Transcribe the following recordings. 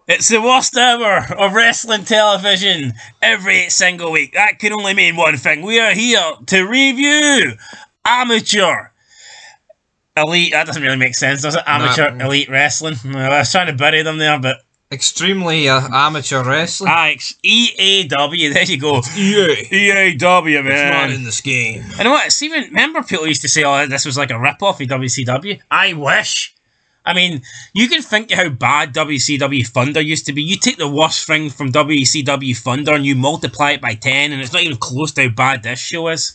It's the worst hour of wrestling television every single week. That can only mean one thing. We are here to review amateur elite. That doesn't really make sense, does it? Amateur elite wrestling. I was trying to bury them there, but extremely amateur wrestling. EAW. There you go. EAW, man. It's not in this game. I know what. See, remember people used to say, "Oh, this was like a rip-off of WCW." I wish. I mean, you can think of how bad WCW Thunder used to be. You take the worst thing from WCW Thunder and you multiply it by 10, and it's not even close to how bad this show is.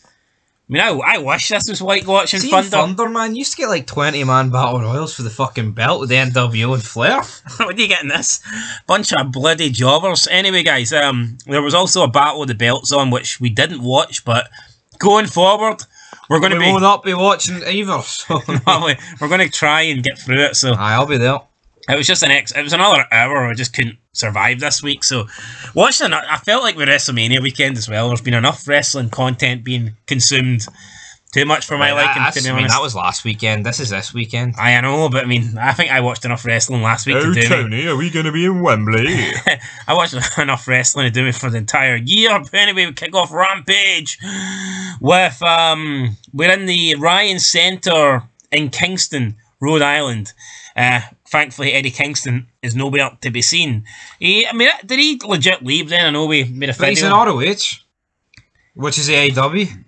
I mean, I wish this was like watching Thunder. Thunder, man, you used to get like 20-man battle royals for the fucking belt with the NWO and Flair. What do you get in this? Bunch of bloody jobbers. Anyway, guys, there was also a battle of the belts on, which we didn't watch, but going forward, we will not be watching either. So. We're going to try and get through it. So I'll be there. It was just it was another hour. I just couldn't survive this week. So watching it, I felt like with WrestleMania weekend as well. There's been enough wrestling content being consumed. Too much for my liking, to be honest. That was last weekend. This is this weekend. I know, but I mean, I think I watched enough wrestling last week to do Tony, are we going to be in Wembley? I watched enough wrestling to do it for the entire year. But anyway, we kick off Rampage with, we're in the Ryan Centre in Kingston, Rhode Island. Thankfully, Eddie Kingston is nowhere to be seen. Did he legit leave then? I know we made a video. But he's in ROH, which is AEW.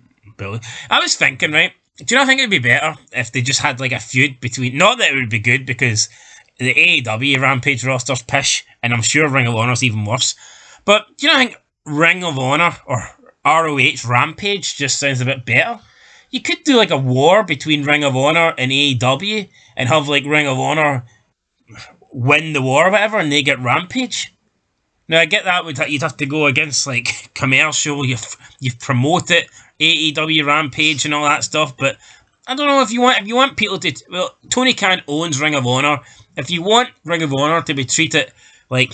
I was thinking, right, do you not think it would be better if they just had like a feud between, not that it would be good because the AEW Rampage roster's pish, and I'm sure Ring of Honor's even worse, but do you not think Ring of Honor or ROH Rampage just sounds a bit better? You could do like a war between Ring of Honor and AEW and have like Ring of Honor win the war or whatever and they get Rampage. Now I get that you'd have to go against like commercial, you've promoted AEW Rampage and all that stuff, but I don't know if you want people to. Well, Tony Khan owns Ring of Honor. If you want Ring of Honor to be treated like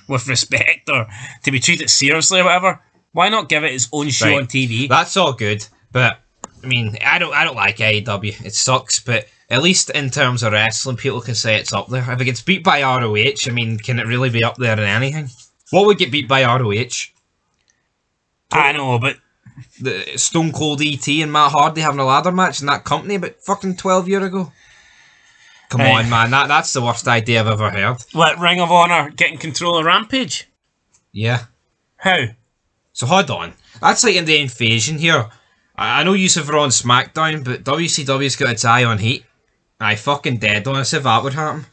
with respect or to be treated seriously or whatever, why not give it its own show on TV? That's all good, but I mean, I don't like AEW. It sucks, but at least in terms of wrestling, people can say it's up there. If it gets beat by ROH, I mean, can it really be up there in anything? What would get beat by ROH? I know, but the Stone Cold ET and Matt Hardy having a ladder match in that company about fucking 12 years ago. Come on, man, that's the worst idea I've ever heard. What, Ring of Honor getting control of Rampage? Yeah. How? So hold on, that's like in the invasion here. I know you've on SmackDown, but WCW's got its eye on Heat. I fucking dead on us if that would happen.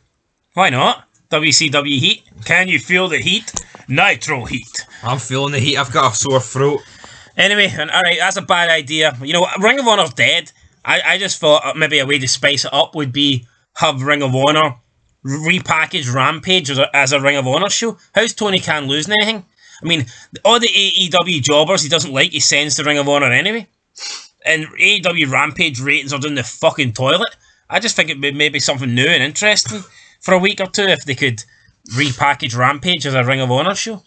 Why not? WCW Heat. Can you feel the heat? Nitro Heat. I'm feeling the heat. I've got a sore throat. Anyway, alright, that's a bad idea. You know, Ring of Honor's dead. I just thought maybe a way to spice it up would be have Ring of Honor repackage Rampage as a Ring of Honor show. How's Tony Khan losing anything? I mean, all the AEW jobbers he doesn't like, he sends to Ring of Honor anyway. And AEW Rampage ratings are down the fucking toilet. I just think it would maybe something new and interesting for a week or two if they could repackage Rampage as a Ring of Honor show.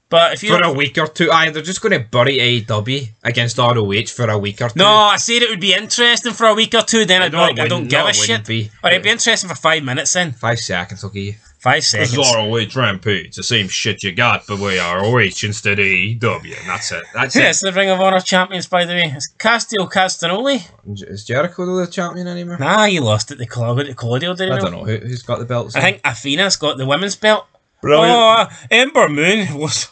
But if you for a week or two, they're just going to bury AEW against ROH for a week or two. No, I said it would be interesting for a week or two. Then I don't give a shit. Or it'd be interesting for 5 minutes. Then 5 seconds, I'll give you. 5 seconds. This is ROH Rampage, the same shit you got, but we ROH instead of AEW, and that's it. That's it. It's the Ring of Honor champions, by the way. It's Castiel Castagnoli. Is Jericho the champion anymore? Nah, he lost it to Claudio, didn't he? I don't know who's got the belts. I think Athena's got the women's belt. Brilliant. Oh, Ember Moon was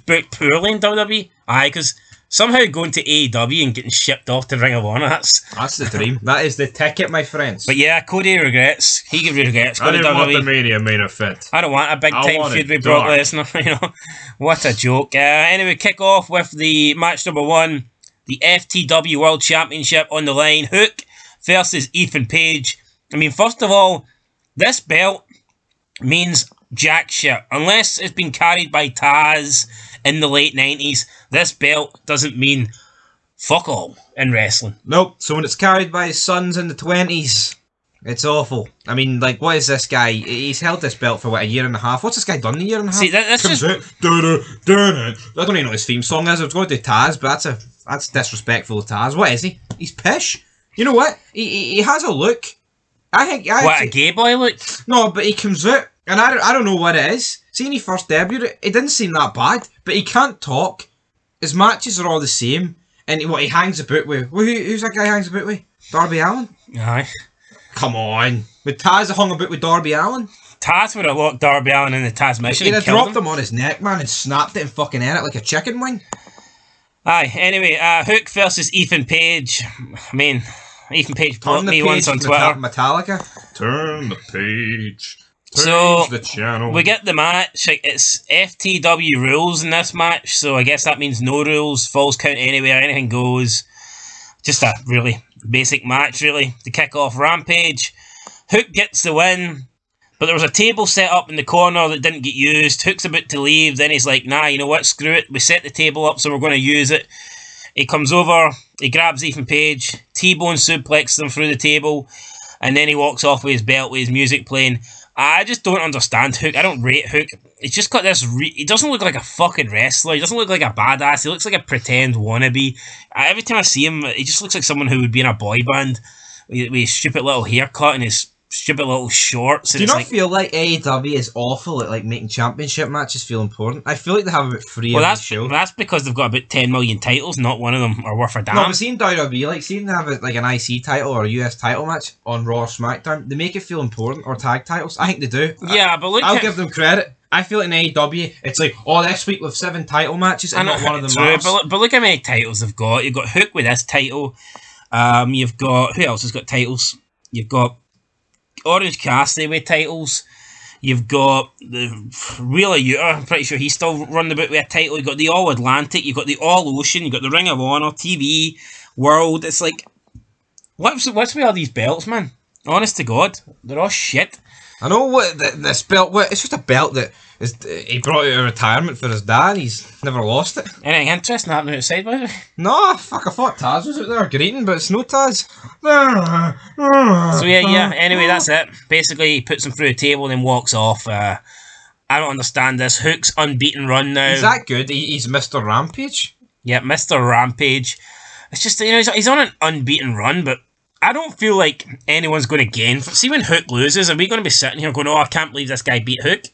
booked poorly in WWE. Aye, because somehow going to AEW and getting shipped off to Ring of Honor, that's the dream. That is the ticket, my friends. But yeah, Cody regrets. He regrets. I didn't want the Mania main event. I don't want a big time feud with Brock Lesnar. You know, what a joke. Anyway, kick off with the match number 1, the FTW World Championship on the line. Hook versus Ethan Page. I mean, first of all, this belt means jack shit. Unless it's been carried by Taz in the late 90s, this belt doesn't mean fuck all in wrestling. Nope. So when it's carried by his sons in the 20s, it's awful. I mean, like, what is this guy? He's held this belt for, what, a year and a half? What's this guy done in a year and a half? See, that's just... I don't even know his theme song is. I was going to do Taz, but that's disrespectful to Taz. What is he? He's pish. You know what? He has a look. I think... What, a gay boy look? No, but he comes out And I don't know what it is. See, when he first debuted, it didn't seem that bad, but he can't talk. His matches are all the same, and he hangs about with. Who's that guy he hangs about with? Darby Allin? Aye. Come on. Would Taz have hung about with Darby Allin? Taz would have locked Darby Allin in the Taz mission. He'd have dropped him on his neck, man, and snapped it and fucking ate it like a chicken wing. Aye, anyway, Hook versus Ethan Page. I mean, Ethan Page blocked me once on Twitter. Metallica. Turn the page. So, the channel. We get the match. It's FTW rules in this match, so I guess that means no rules, falls count anywhere, anything goes. Just a really basic match, really, to kick off Rampage. Hook gets the win, but there was a table set up in the corner that didn't get used. Hook's about to leave, then he's like, nah, you know what, screw it. We set the table up, so we're going to use it. He comes over, he grabs Ethan Page, T-bone suplexes him through the table, and then he walks off with his belt, with his music playing. I just don't understand Hook. I don't rate Hook. He's just got this... he doesn't look like a fucking wrestler. He doesn't look like a badass. He looks like a pretend wannabe. Every time I see him, he just looks like someone who would be in a boy band with his stupid little haircut and his stupid little shorts. Do you not feel like AEW is awful at like making championship matches feel important? I feel like they have about 3 of these shows. That's because they've got about 10 million titles. Not one of them are worth a damn. No, but seeing WWE, like seeing them have like an IC title or a US title match on Raw or SmackDown, they make it feel important, or tag titles. I think they do. Yeah, but look, I'll give them credit. I feel in AEW, it's like, oh, this week we've 7 title matches and not one of them matters. But look how many titles they've got. You've got Hook with this title. You've got... who else has got titles? You've got Orange Cassidy with titles. You've got the Wheeler Yuta. I'm pretty sure he's still running about with a title. You've got the All Atlantic. You've got the All Ocean. You've got the Ring of Honor, TV, World. It's like... What's with all these belts, man? Honest to God. They're all shit. I know what this belt. It's just a belt that he brought out of retirement for his dad. He's never lost it. Anything interesting happening outside, by the way? No, fuck. I thought Taz was out there greeting, but it's no Taz. So yeah. Anyway, that's it. Basically, he puts him through a table and then walks off. I don't understand this. Hook's unbeaten run now. Is that good? He's Mr. Rampage. Yeah, Mr. Rampage. It's just, you know, he's on an unbeaten run, but I don't feel like anyone's going to gain. See, when Hook loses, are we going to be sitting here going, oh, I can't believe this guy beat Hook?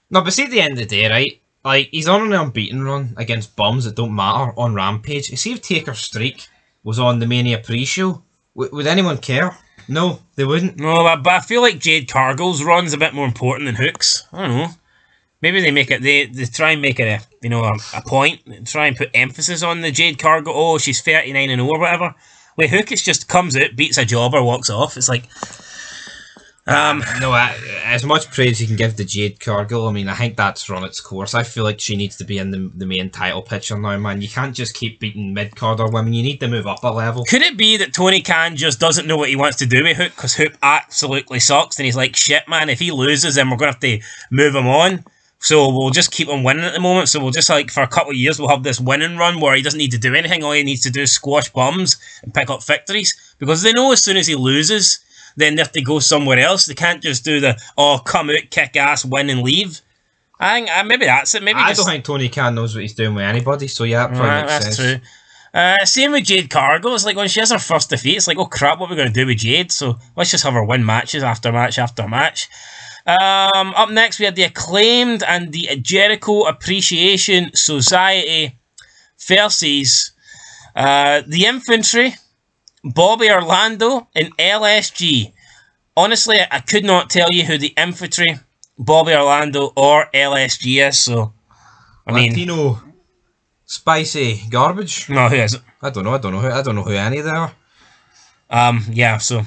No, but see, at the end of the day, right? Like, he's on an unbeaten run against bums that don't matter on Rampage. See if Taker Streak was on the Mania pre-show. Would anyone care? No, they wouldn't. No, but I feel like Jade Cargill's run's a bit more important than Hook's. I don't know. Maybe they make it, they try and make it a point, try and put emphasis on the Jade Cargill. Oh, she's 39-0 or whatever. With Hook, it just comes out, beats a jobber, walks off. It's like... no, as much praise you can give to Jade Cargill, I mean, I think that's run its course. I feel like she needs to be in the main title picture now, man. You can't just keep beating mid-carder women. You need to move up a level. Could it be that Tony Khan just doesn't know what he wants to do with Hook, because Hook absolutely sucks, and he's like, shit, man, if he loses, then we're going to have to move him on. So we'll just keep him winning at the moment. So we'll just, like, for a couple of years, we'll have this winning run where he doesn't need to do anything. All he needs to do is squash bums and pick up victories. Because they know as soon as he loses, then they have to go somewhere else. They can't just do the, oh, come out, kick ass, win and leave. I think maybe that's it. I don't think Tony Khan knows what he's doing with anybody. So yeah, that probably makes sense. That's true. Same with Jade Cargill. It's like when she has her first defeat, it's like, oh crap, what are we going to do with Jade? So let's just have her win matches after match after match. Up next, we had the Acclaimed and the Jericho Appreciation Society versus the Infantry, Bobby Orlando, and LSG. Honestly, I could not tell you who the Infantry, Bobby Orlando, or LSG is. So, I mean, Latino spicy garbage. No, who is it? I don't know who any of them are. Yeah, so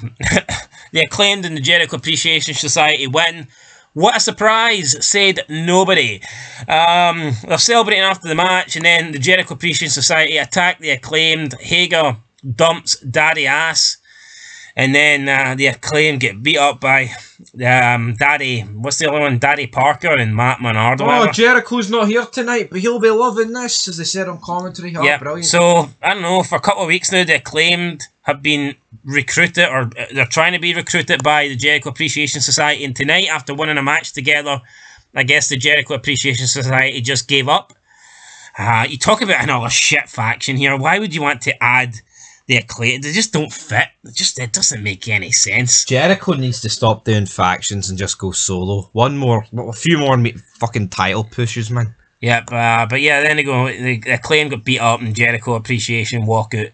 the Acclaimed and the Jericho Appreciation Society win. What a surprise, said nobody. They're celebrating after the match, and then the Jericho Appreciation Society attack the Acclaimed. Hager dumps Daddy ass, and then the Acclaimed get beat up by Daddy, what's the other one? Daddy Parker and Matt Menard. Oh, Jericho's not here tonight, but he'll be loving this, as they said on commentary. Oh, yeah, brilliant. So, I don't know, for a couple of weeks now, the Acclaimed have been recruited, or they're trying to be recruited by the Jericho Appreciation Society, and tonight, after winning a match together, I guess the Jericho Appreciation Society just gave up. You talk about another shit faction here. Why would you want to add the Acclaim. They just don't fit. It doesn't make any sense. Jericho needs to stop doing factions and just go solo. A few more fucking title pushes, man. Yep, but yeah, then they go. The Acclaim got beat up, and Jericho appreciation walkout.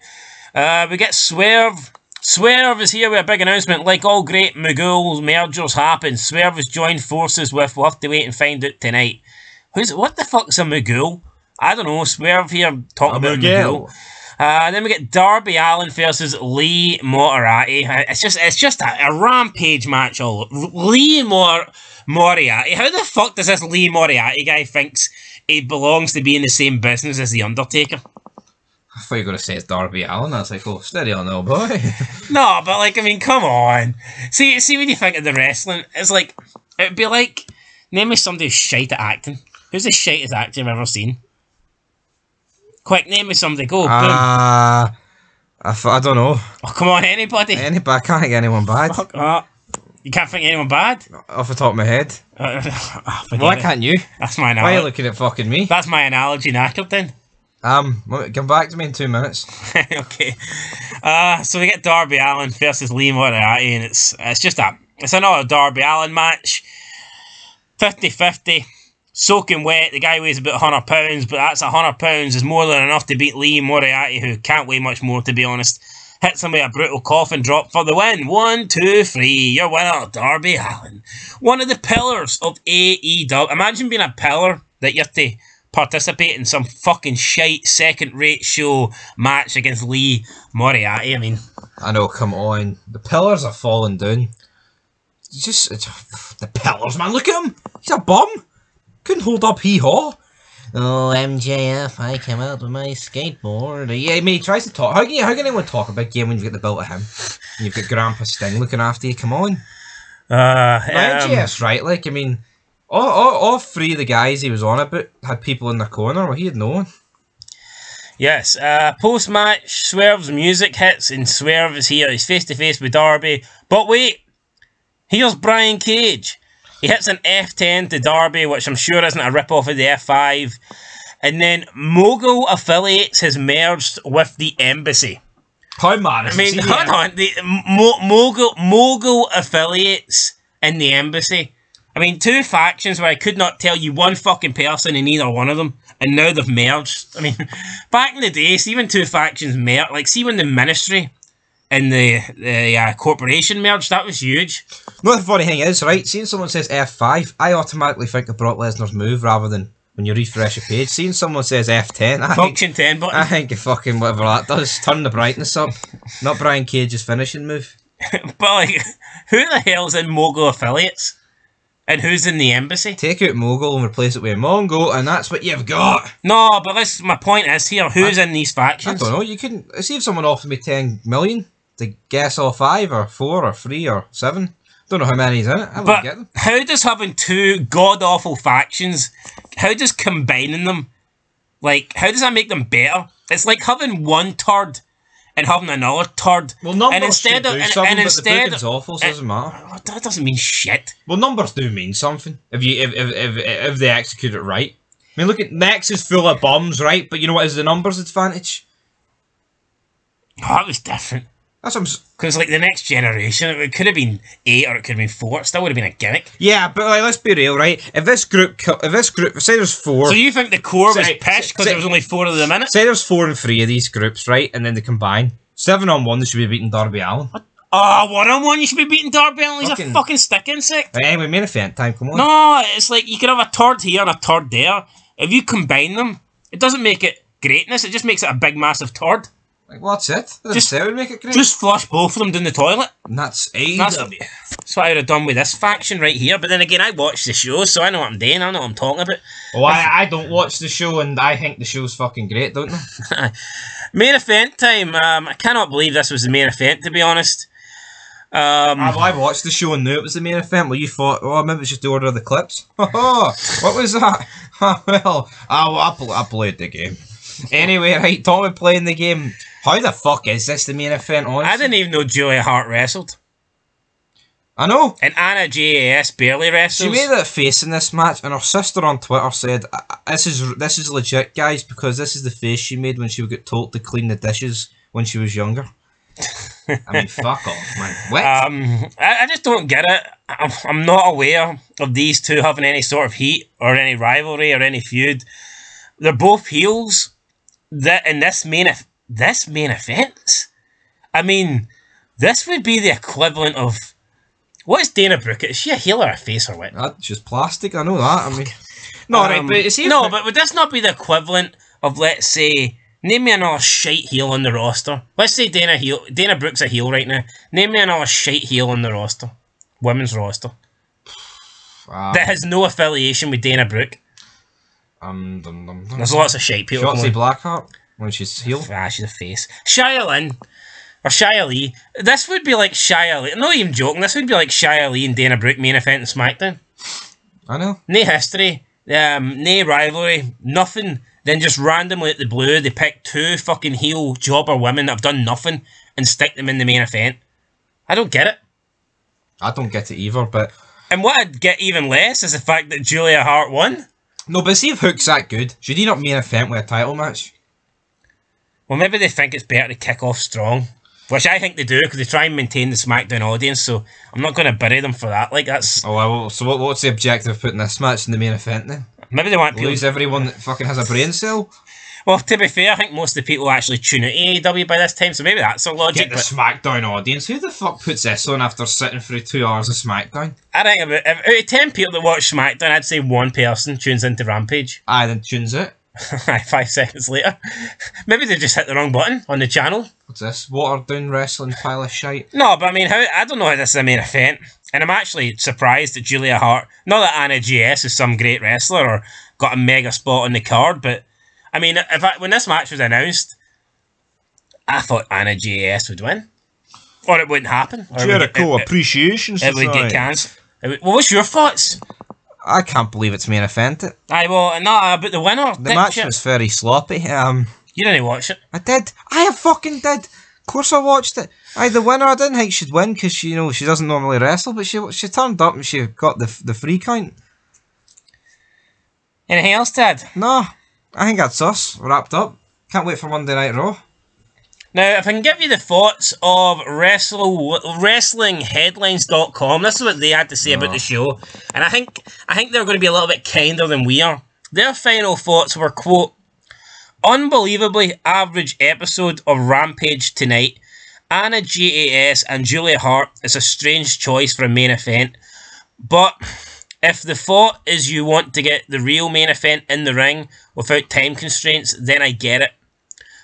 We get Swerve. Swerve is here with a big announcement. Like all great Mogul mergers happen, Swerve has joined forces with. We'll have to wait and find out tonight. What the fuck's a Mogul? I don't know. Swerve here talking about Mogul. Then we get Darby Allin versus Lee Moriarty. It's just a rampage match. Lee Moriarty. How the fuck does this Lee Moriarty guy thinks he belongs to be in the same business as The Undertaker? I thought you were going to say it's Darby Allin. I was like, oh, steady on now, boy. No, but like, I mean, come on. See when you think of the wrestling, it's like, it'd be like, name me somebody who's shite at acting. Who's the shitest actor you've ever seen? Quick, name me somebody. Go, boom. I don't know. Oh, come on, anybody. I can't think of anyone bad. Fuck that. You can't think of anyone bad? Off the top of my head. Why can't you? That's my analogy. Why are you looking at fucking me? That's my analogy knackered then. Come back to me in 2 minutes. Okay. So we get Darby Allin versus Lee Moriarty, and it's another Darby Allin match. 50-50. Soaking wet. The guy weighs about 100 pounds, but that's 100 pounds is more than enough to beat Lee Moriarty, who can't weigh much more, to be honest. Hits him with a brutal coffin drop for the win. 1, 2, 3. Your winner, Darby Allin. One of the pillars of AEW. Imagine being a pillar that you have to participate in some fucking shite second-rate show match against Lee Moriarty. I mean, I know, come on. The pillars are falling down. It's the pillars, man. Look at him. He's a bum. Couldn't hold up hee-haw. Oh, MJF, I came out with my skateboard. Yeah, mate, he tries to talk. How can anyone talk about game when you've got the belt of him? And you've got Grandpa Sting looking after you? Come on. MJF's right. Like, I mean, all three of the guys he was on about had people in their corner. Well, he had no one. Yes. Post-match, Swerve's music hits, and Swerve is here. He's face-to-face with Darby. But wait. Here's Brian Cage. He hits an F10 to Darby, which I'm sure isn't a rip-off of the F5. And then Mogul Affiliates has merged with the Embassy. How mad is I mean, hold on. The Mogul Affiliates and the Embassy. I mean, two factions where I could not tell you one fucking person in either one of them. And now they've merged. I mean, back in the day, see when two factions merged. Like, see when the Ministry and the corporation merged, that was huge. No, the funny thing is, right, seeing someone says F5, I automatically think of Brock Lesnar's move rather than when you refresh a page. Seeing someone says F10, Function 10 button. I think of fucking whatever that does. Turn the brightness up. Not Brian Cage's finishing move. But, like, who the hell's in Mogul Affiliates? And who's in the Embassy? Take out Mogul and replace it with Mongol, and that's what you've got. No, but my point is here, who's in these factions? I don't know, you couldn't... See if someone offered me 10 million to guess all 5 or 4 or 3 or 7. Don't know how many's in it. I wouldn't get them. How does having two god-awful factions, how does combining them, like, how does that make them better? It's like having one turd and having another turd. Well, numbers but the booking's awful, so it doesn't matter. That doesn't mean shit. Well, numbers do mean something if they execute it right. I mean, look at Nex is full of bombs, right? But you know what is the numbers advantage? Oh, that was different. That's what I'm... Because, like, the next generation, it could have been 8 or it could have been 4. It still would have been a gimmick. Yeah, but, like, let's be real, right? If this group, say there's 4... So you think the core was pissed because there was only 4 of them in it? Say there's 4 and 3 of these groups, right? And then they combine. 7-on-1, they should be beating Darby Allin. What? Oh, 1-on-1, you should be beating Darby Allin. He's a fucking stick insect. Right, anyway, main event time, come on. No, it's like you could have a turd here and a turd there. If you combine them, it doesn't make it greatness. It just makes it a big, massive turd. Like, what's it? Just say it would make it great. Just flush both of them down the toilet. And that's AEW. That's what I would have done with this faction right here. But then again, I watch the show, so I know what I'm doing. I know what I'm talking about. Well, I don't watch the show, and I think the show's fucking great, don't I? Main event time. I cannot believe this was the main event, to be honest. I watched the show and knew it was the main event. Well, you thought, oh, maybe it's just the order of the clips. What was that? Well, I played the game. Anyway, right, Tommy playing the game. How the fuck is this the main event, honestly? I didn't even know Julia Hart wrestled. I know. And Anna JAS barely wrestles. She made a face in this match, and her sister on Twitter said, this is legit, guys, because this is the face she made when she would get told to clean the dishes when she was younger. I mean, fuck off, man. What? I just don't get it. I'm not aware of these two having any sort of heat or any rivalry or any feud. They're both heels that in this main event. I mean, this would be the equivalent of what is Dana Brooke? Is she a heel or a face or what? That's just plastic. I know that. I mean, no, right, but but would this not be the equivalent of, let's say, name me another shite heel on the roster? Let's say Dana Brooke's a heel right now. Name me another shite heel on the roster, women's roster, that has no affiliation with Dana Brooke. There's lots of shite people. Shotzi Blackheart when she's heel. She's a face. Shia Lynn. Or Shia Lee. This would be like Shia Lee. I'm not even joking. This would be like Shia Lee and Dana Brooke main event in SmackDown. I know. No history. No rivalry. Nothing. Then just randomly at the blue, they pick two fucking heel jobber women that have done nothing and stick them in the main event. I don't get it. I don't get it either, but... And what I'd get even less is the fact that Julia Hart won. No, but see if Hook's that good. Should he not main event with a title match? Well, maybe they think it's better to kick off strong. Which I think they do, because they try and maintain the SmackDown audience, so I'm not going to bury them for that. Like, that's... Oh, well, so what's the objective of putting this match in the main event, then? Maybe they want people... Lose everyone that fucking has a brain cell? Well, to be fair, I think most of the people actually tune out AEW by this time, so maybe that's a logic. Get the SmackDown audience. Who the fuck puts this on after sitting through 2 hours of SmackDown? I think out of 10 people that watch SmackDown, I'd say one person tunes into Rampage. Aye, then tunes it. 5 seconds later. Maybe they just hit the wrong button on the channel. What's this? Watered down wrestling pile of shite? No, but I mean, I don't know how this is a main event. And I'm actually surprised that Julia Hart, not that Anna JS is some great wrestler or got a mega spot on the card, but I mean, when this match was announced, I thought Anna JS would win. Or it wouldn't happen. Jericho Appreciation Society. It would get cancelled. Well, what's your thoughts? I can't believe it's main event. Aye, well, not about the winner. The match was very sloppy. You didn't watch it. I did. I fucking did. Of course I watched it. Aye, the winner, I didn't think she'd win because she doesn't normally wrestle, but she turned up and she got the free count. Anything else, Ted? No, I think that's us. Wrapped up. Can't wait for Monday Night Raw. Now, if I can give you the thoughts of WrestlingHeadlines.com, this is what they had to say about the show, and I think they're going to be a little bit kinder than we are. Their final thoughts were, quote, "Unbelievably average episode of Rampage tonight. Anna JAS and Julia Hart is a strange choice for a main event, but if the thought is you want to get the real main event in the ring without time constraints, then I get it.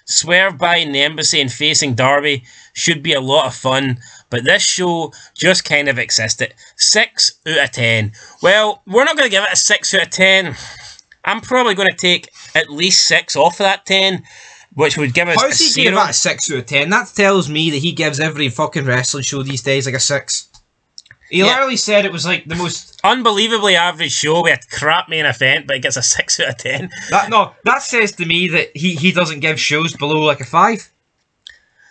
Swerve by in the Embassy and facing Darby should be a lot of fun, but this show just kind of existed. 6 out of 10. Well, we're not going to give it a 6 out of 10. I'm probably going to take at least 6 off of that 10, which would give us How a does he 0. give that a 6 out of 10? That tells me that he gives every fucking wrestling show these days like a 6. He literally said it was like the most unbelievably average show with a crap main event, but it gets a 6 out of 10. That says to me that he doesn't give shows below like a 5.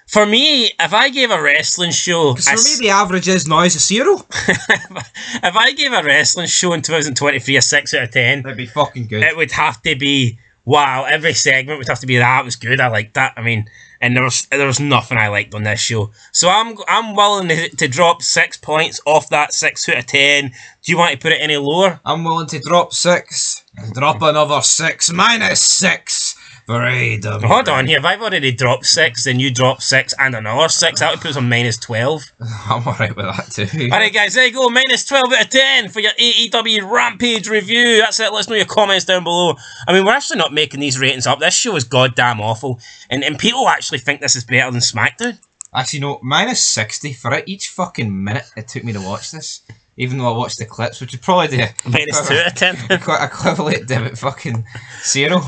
For me, if I gave a wrestling show... Because for me the average is now is a 0. If I gave a wrestling show in 2023 a 6 out of 10... That'd be fucking good. It would have to be... Wow, every segment would have to be that was good. I liked that. I mean... And there was nothing I liked on this show. So I'm willing to drop 6 points off that 6 out of 10. Do you want to put it any lower? I'm willing to drop 6 and drop another 6 minus 6 for AEW. Hold on here. If I've already dropped 6, then you drop 6 and another 6. That would put us on minus 12. I'm alright with that too. Alright guys, there you go. Minus 12 out of 10 for your AEW Rampage review. That's it. Let us know your comments down below. I mean, we're actually not making these ratings up. This show is goddamn awful. And people actually think this is better than SmackDown. Actually, no. Minus 60 for it. Each fucking minute it took me to watch this. Even though I watched the clips, which would probably do minus 2 out of 10. Quite equivalent to fucking 0.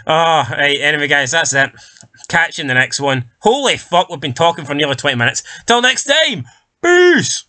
Oh, right, anyway guys, that's it. Catch you in the next one. Holy fuck, we've been talking for nearly 20 minutes. Till next time, peace!